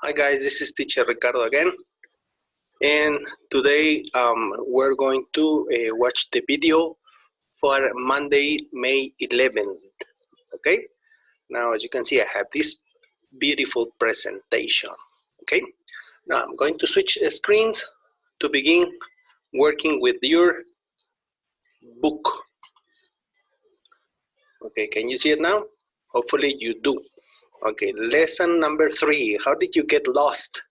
Hi guys, this is teacher Ricardo again, and today we're going to watch the video for Monday, May 11th. Okay, now as you can see I have this beautiful presentation. Okay, now I'm going to switch screens to begin working with your book. Okay, can you see it now? Hopefully you do. Okay, lesson number 3, how did you get lost?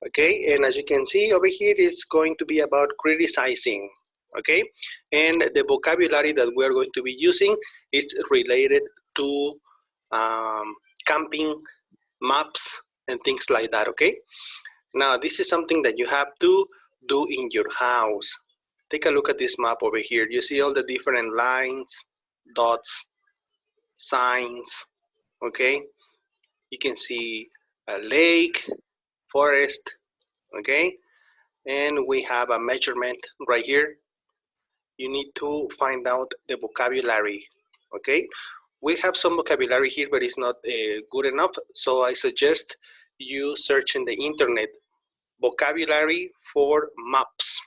Okay, and as you can see over here is going to be about criticizing. Okay, and the vocabulary that we are going to be using is related to camping, maps, and things like that. Okay, now this is something that you have to do in your house. Take a look at this map over here. You see all the different lines, dots, signs. Okay, you can see a lake, forest. Okay, and we have a measurement right here. You need to find out the vocabulary. Okay, we have some vocabulary here, but it's not good enough, so I suggest you search in the internet vocabulary for maps.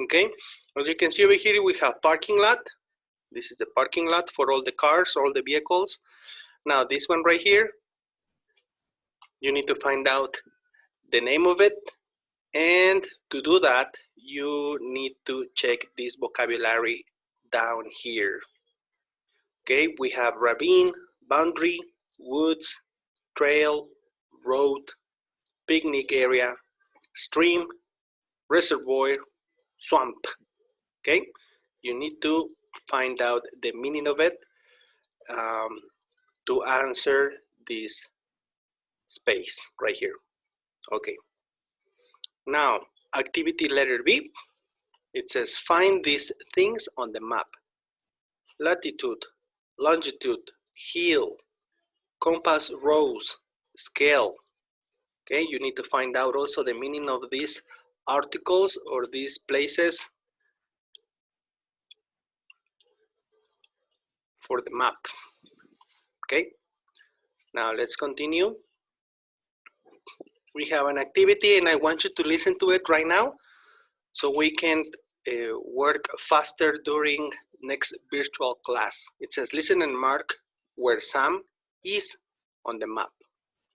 Okay, as you can see over here we have parking lot. This is the parking lot for all the cars, all the vehicles. Now this one right here, you need to find out the name of it, and to do that you need to check this vocabulary down here. Okay, we have ravine, boundary, woods, trail, road, picnic area, stream, reservoir, swamp. Okay, you need to find out the meaning of it to answer this space right here. Okay, now activity letter B, it says find these things on the map: latitude, longitude, hill, compass rose, scale. Okay, you need to find out also the meaning of these articles or these places for the map. Okay, now let's continue. We have an activity and I want you to listen to it right now so we can work faster during next virtual class. It says listen and mark where Sam is on the map.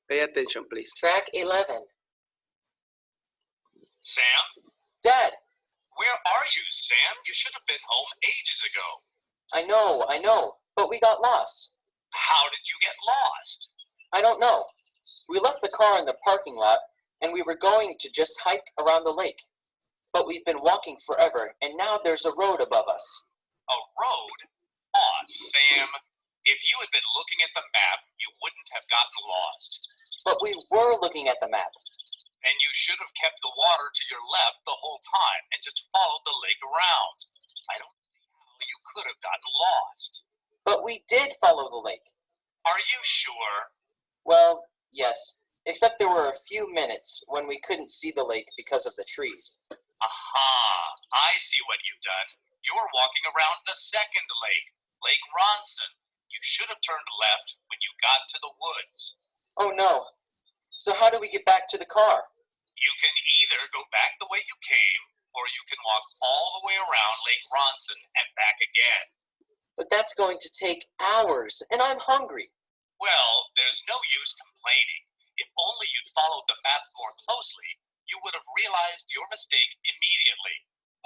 Pay attention, please. Track 11. Sam? Dad! Where are you, Sam? You should have been home ages ago. I know, but we got lost. How did you get lost? I don't know. We left the car in the parking lot, and we were going to just hike around the lake. But we've been walking forever, and now there's a road above us. A road? Aw, Sam. If you had been looking at the map, you wouldn't have gotten lost. But we were looking at the map. And you should have kept the water to your left the whole time and just followed the lake around. I don't see how you could have gotten lost. But we did follow the lake. Are you sure? Well, yes. Except there were a few minutes when we couldn't see the lake because of the trees. Aha, I see what you've done. You were walking around the second lake, Lake Ronson. You should have turned left when you got to the woods. Oh no. So how do we get back to the car? You can either go back the way you came, or you can walk all the way around Lake Ronson and back again. But that's going to take hours, and I'm hungry. Well, there's no use complaining. If only you'd followed the map more closely, you would have realized your mistake immediately.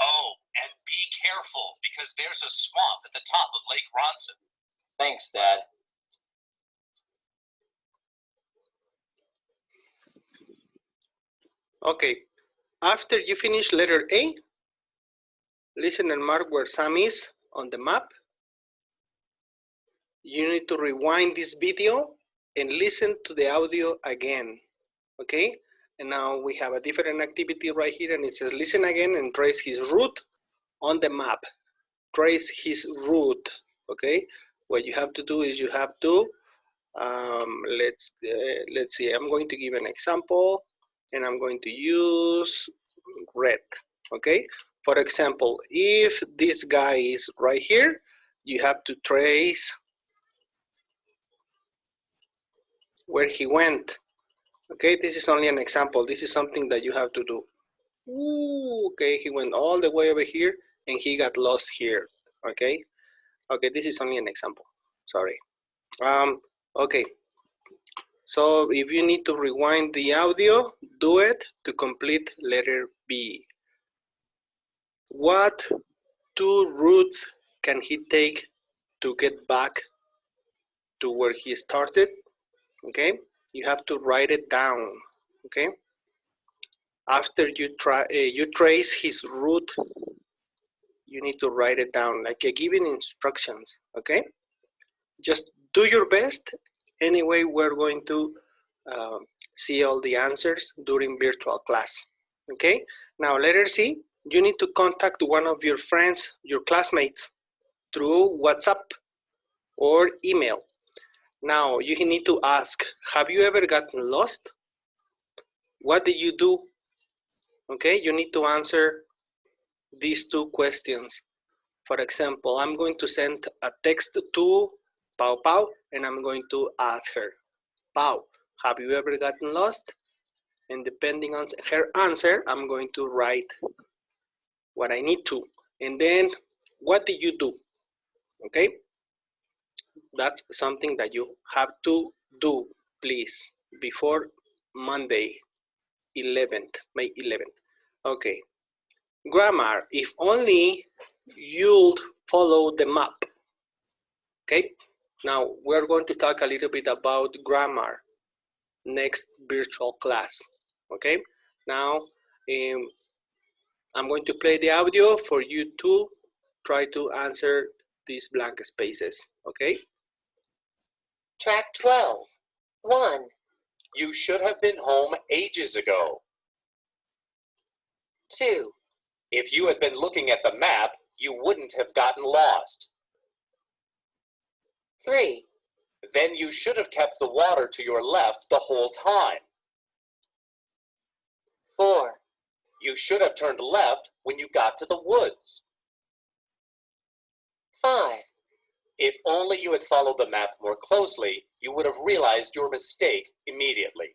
Oh, and be careful, because there's a swamp at the top of Lake Ronson. Thanks, Dad. Okay, after you finish letter A, listen and mark where Sam is on the map. You need to rewind this video and listen to the audio again, okay? And now we have a different activity right here, and it says listen again and trace his route on the map. Trace his route, okay? What you have to do is you have to, let's see, I'm going to give an example, and I'm going to use red, okay? For example, if this guy is right here, you have to trace where he went. Okay, this is only an example. This is something that you have to do. Ooh, okay, he went all the way over here and he got lost here. Okay, okay, this is only an example. Sorry. Okay, so if you need to rewind the audio, do it to complete letter B. What two routes can he take to get back to where he started? Okay, you have to write it down. Okay, after you trace his route, you need to write it down like giving instructions. Okay, just do your best. Anyway, we're going to see all the answers during virtual class. Okay, now letter C, you need to contact one of your friends, your classmates, through WhatsApp or email. Now you need to ask, have you ever gotten lost? What did you do? Okay, you need to answer these two questions. For example, I'm going to send a text to Pau Pau and I'm going to ask her, Pau, have you ever gotten lost? And depending on her answer, I'm going to write what I need to. And then, what did you do? Okay, that's something that you have to do, please, before Monday, 11th, May 11th. Okay, grammar, if only you'd follow the map. Okay, now we're going to talk a little bit about grammar next virtual class. Okay, now I'm going to play the audio for you to try to answer these blank spaces. Okay, Track 12. 1, You should have been home ages ago. 2, If you had been looking at the map, you wouldn't have gotten lost. 3, Then you should have kept the water to your left the whole time. 4, You should have turned left when you got to the woods. 5, If only you had followed the map more closely, you would have realized your mistake immediately.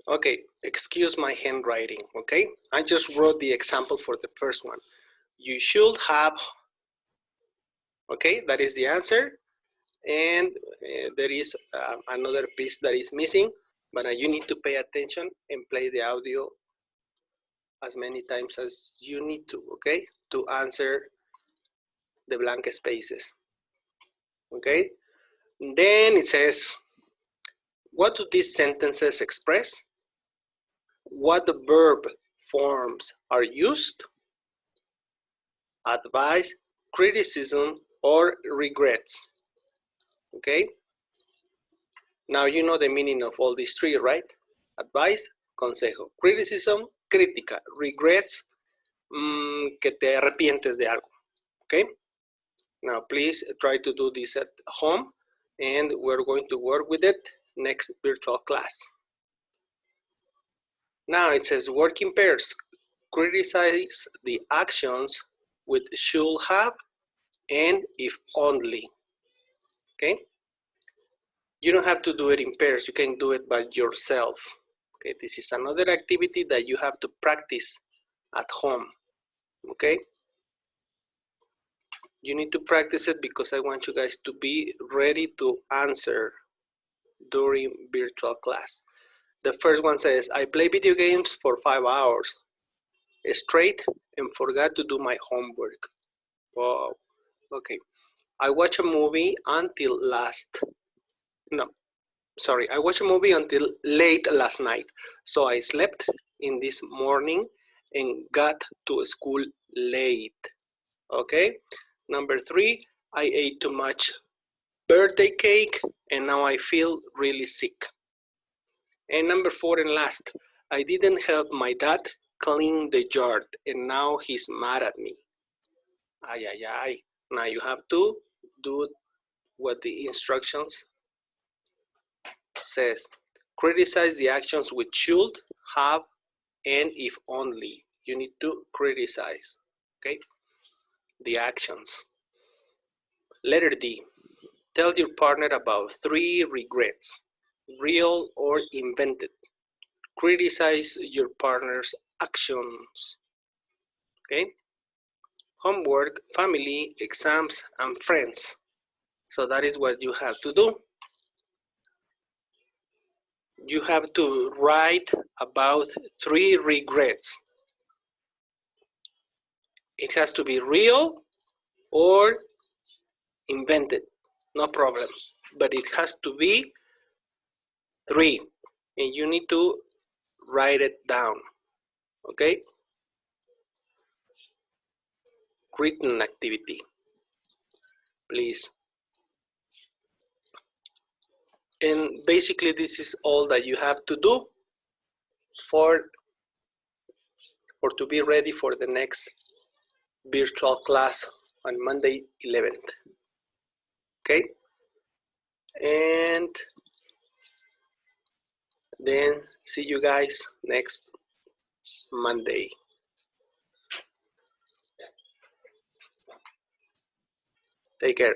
okay, excuse my handwriting, okay? I just wrote the example for the first one. You should have, okay, that is the answer. And there is another piece that is missing, but you need to pay attention and play the audio as many times as you need to, okay? To answer the blank spaces, okay? Then it says, what do these sentences express? What the verb forms are used? Advice, criticism, or regrets, okay? Now you know the meaning of all these three, right? Advice, consejo. Criticism, crítica. Regrets, que te arrepientes de algo, okay? Now please try to do this at home and we're going to work with it next virtual class. Now it says work in pairs. Criticize the actions with should have and if only, okay? You don't have to do it in pairs, you can do it by yourself. Okay, this is another activity that you have to practice at home, okay? You need to practice it because I want you guys to be ready to answer during virtual class. The first one says, I play video games for 5 hours straight and forgot to do my homework. Wow, okay. I watched a movie until I watched a movie until late last night. So I slept in this morning and got to school late. Okay. Number 3, I ate too much birthday cake and now I feel really sick. And number 4 and last, I didn't help my dad clean the yard and now he's mad at me. Ay, ay, ay. Now you have to do what the instructions says. Criticize the actions with should, have, and if only. You need to criticize, okay? The actions. Letter D. Tell your partner about 3 regrets, real or invented. Criticize your partner's actions. Okay? Homework, family, exams, and friends. So that is what you have to do. You have to write about 3 regrets. It has to be real or invented, no problem. But it has to be 3, and you need to write it down, okay? Written activity, please. And basically this is all that you have to do for to be ready for the next virtual class on Monday 11th. Okay? And then see you guys next Monday. Take care.